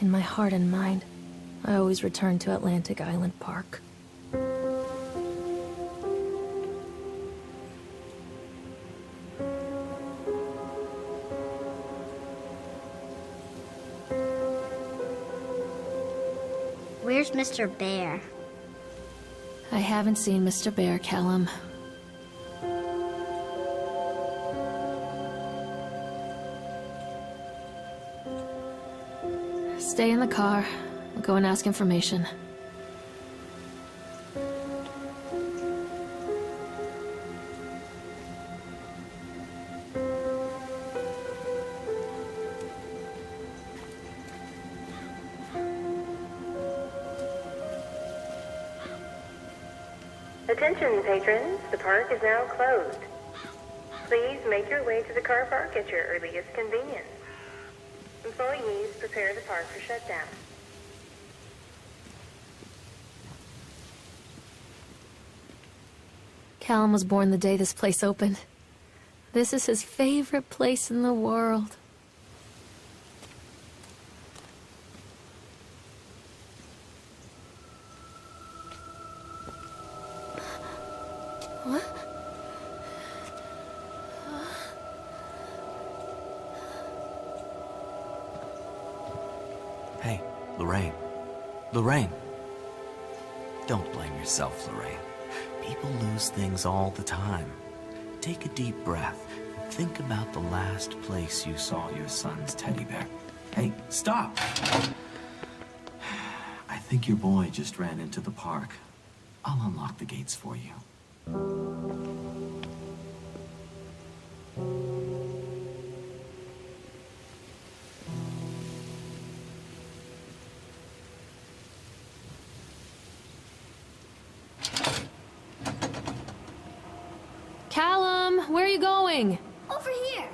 In my heart and mind, I always return to Atlantic Island Park. Where's Mr. Bear? I haven't seen Mr. Bear, Callum. Stay in the car. I'll go and ask information. Attention, patrons. The park is now closed. Please make your way to the car park at your earliest convenience. Employees prepare the park for shutdown. Callum was born the day this place opened. This is his favorite place in the world. What? Hey, Lorraine. Lorraine. Don't blame yourself, Lorraine. People lose things all the time. Take a deep breath and think about the last place you saw your son's teddy bear. Hey, stop! I think your boy just ran into the park. I'll unlock the gates for you. Callum, where are you going? Over here.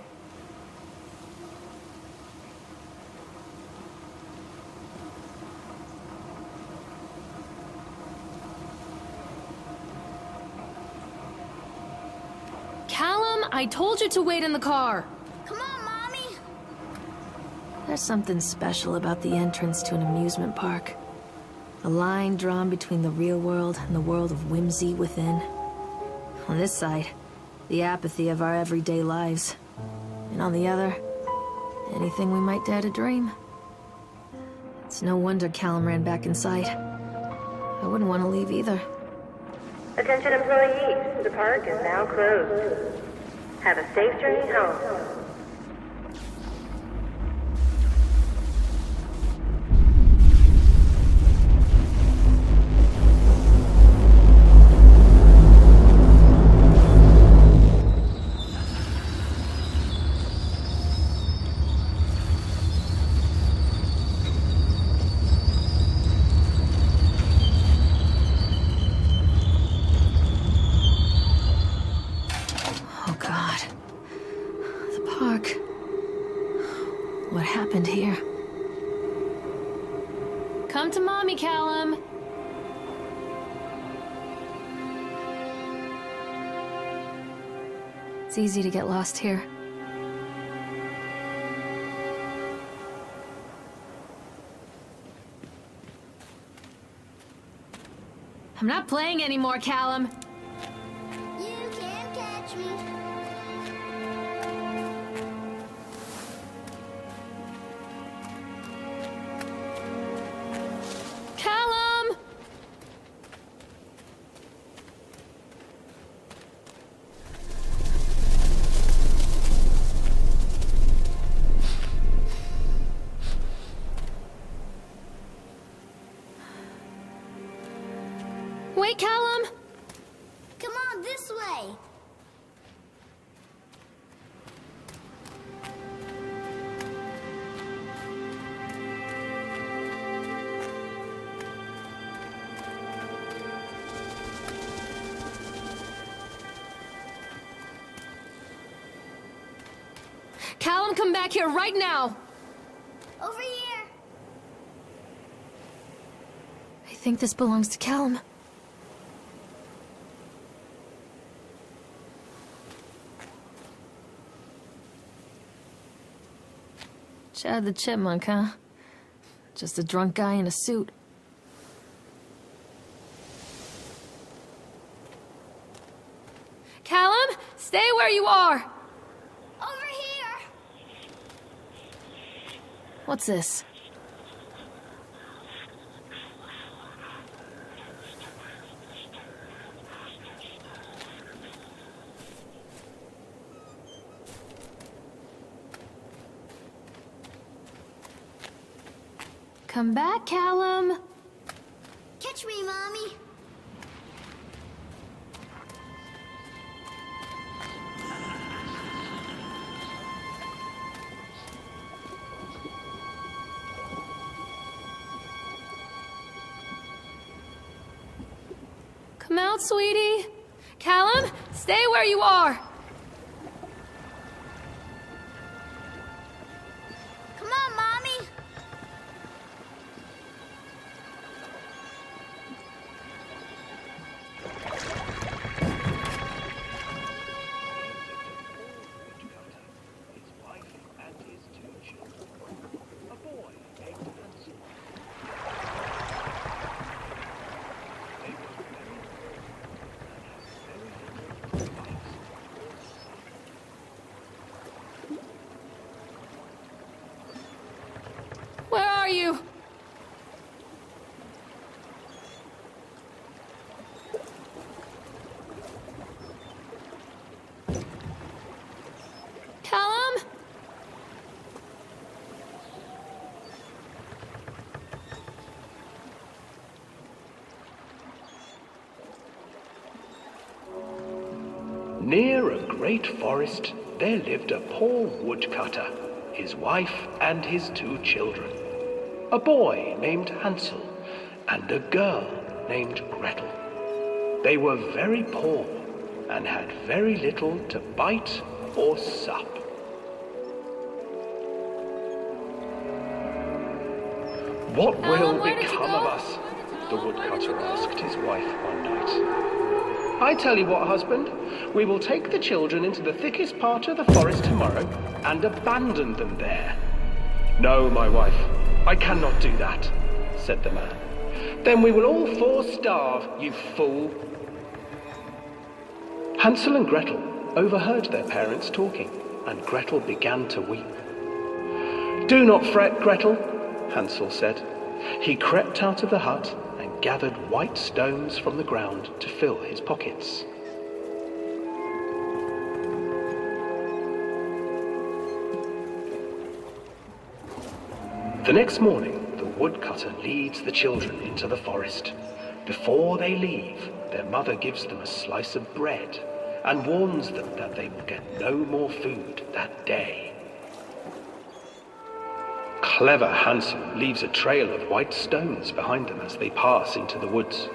Callum, I told you to wait in the car. Come on, Mommy. There's something special about the entrance to an amusement park. A line drawn between the real world and the world of whimsy within. On this side, the apathy of our everyday lives. And on the other, anything we might dare to dream. It's no wonder Callum ran back inside. I wouldn't want to leave either. Attention, employees. The park is now closed. Have a safe journey home. Oh God. The park. What happened here? Come to Mommy, Callum. It's easy to get lost here. I'm not playing anymore, Callum. You can't catch me. Callum! Wait, Callum! Come on, this way. Callum, come back here right now! Over here. I think this belongs to Callum. Chad the Chipmunk, huh? Just a drunk guy in a suit. Callum, stay where you are! Over here! What's this? Come back, Callum! Catch me, Mommy. Come out, sweetie! Callum, stay where you are! Come on, Mommy. Where are you? Callum? Near a great forest, there lived a poor woodcutter, his wife and his 2 children. A boy named Hansel and a girl named Gretel. They were very poor and had very little to bite or sup. What will where did you become go? of us? The woodcutter asked his wife one night. I tell you what, husband, we will take the children into the thickest part of the forest tomorrow and abandon them there. No, my wife, I cannot do that, said the man. Then we will all 4 starve, you fool. Hansel and Gretel overheard their parents talking, and Gretel began to weep. Do not fret, Gretel, Hansel said. He crept out of the hut and gathered white stones from the ground to fill his pockets. The next morning, the woodcutter leads the children into the forest. Before they leave, their mother gives them a slice of bread and warns them that they will get no more food that day. Clever Hansel leaves a trail of white stones behind them as they pass into the woods.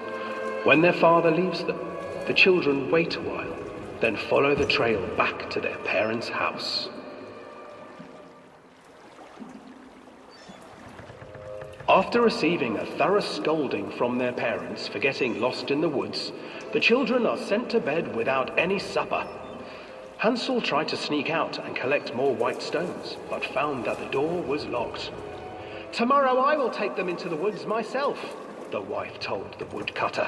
When their father leaves them, the children wait a while, then follow the trail back to their parents' house. After receiving a thorough scolding from their parents for getting lost in the woods, the children are sent to bed without any supper. Hansel tried to sneak out and collect more white stones, but found that the door was locked. Tomorrow I will take them into the woods myself, the wife told the woodcutter.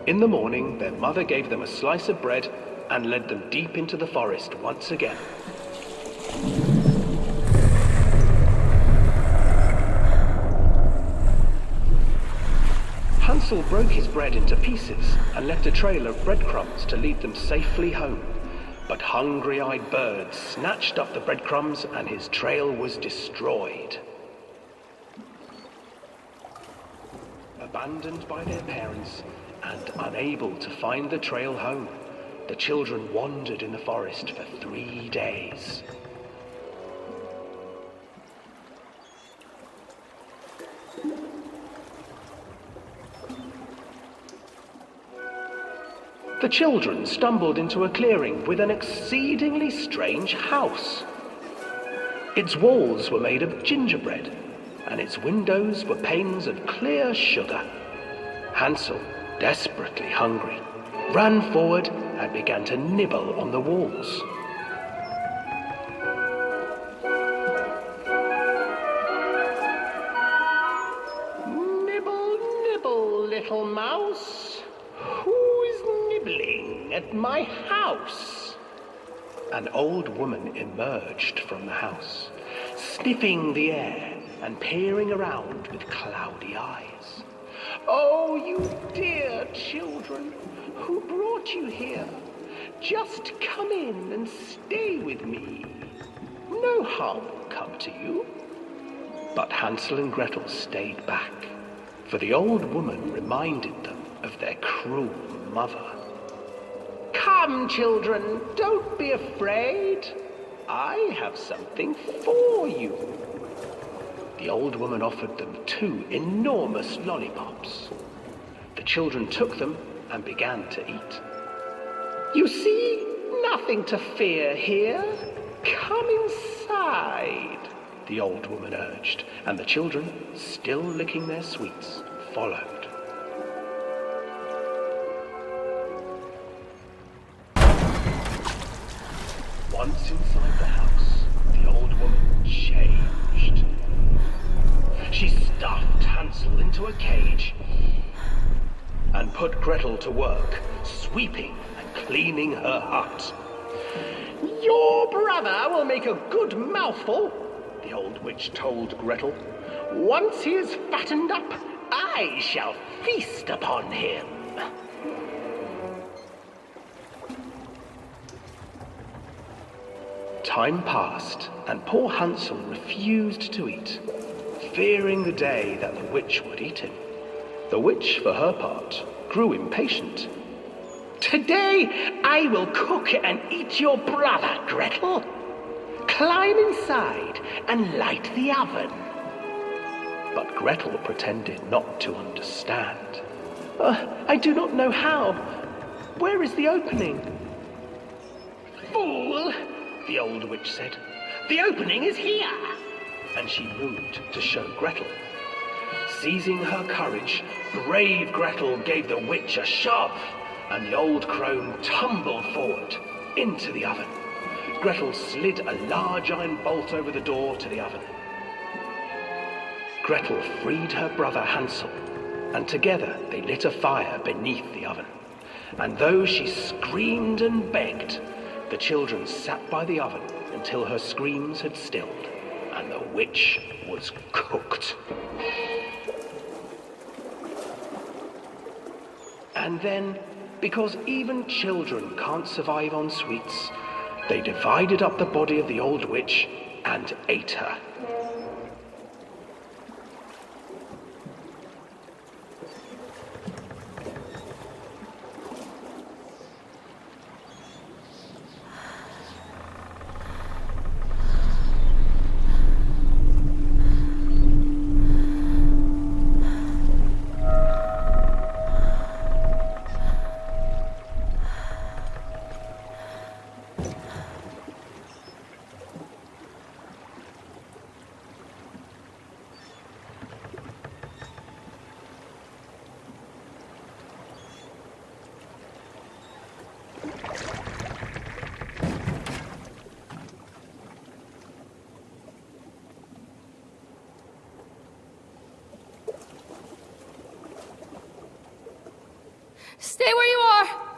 In the morning, their mother gave them a slice of bread and led them deep into the forest once again. Hansel broke his bread into pieces and left a trail of breadcrumbs to lead them safely home. But hungry-eyed birds snatched up the breadcrumbs and his trail was destroyed. Abandoned by their parents and unable to find the trail home, the children wandered in the forest for 3 days. The children stumbled into a clearing with an exceedingly strange house. Its walls were made of gingerbread, and its windows were panes of clear sugar. Hansel, desperately hungry, ran forward and began to nibble on the walls. Who's nibbling at my house? An old woman emerged from the house, sniffing the air and peering around with cloudy eyes. Oh, you dear children, who brought you here? Just come in and stay with me. No harm will come to you. But Hansel and Gretel stayed back, for the old woman reminded them of their cruel mother. Come, children, don't be afraid. I have something for you. The old woman offered them 2 enormous lollipops. The children took them and began to eat. You see, nothing to fear here. Come inside, the old woman urged, and the children, still licking their sweets, followed. Once inside the house, the old woman changed. She stuffed Hansel into a cage and put Gretel to work, sweeping and cleaning her hut. Your brother will make a good mouthful, the old witch told Gretel. Once he is fattened up, I shall feast upon him. Time passed, and poor Hansel refused to eat, fearing the day that the witch would eat him. The witch, for her part, grew impatient. Today I will cook and eat your brother, Gretel. Climb inside and light the oven. But Gretel pretended not to understand. I do not know how. Where is the opening? Fool, the old witch said. The opening is here. And she moved to show Gretel. Seizing her courage, brave Gretel gave the witch a shove, and the old crone tumbled forward into the oven. Gretel slid a large iron bolt over the door to the oven. Gretel freed her brother Hansel, and together they lit a fire beneath the oven. And though she screamed and begged, the children sat by the oven until her screams had stilled, and the witch was cooked. And then, because even children can't survive on sweets, they divided up the body of the old witch and ate her. Stay where you are!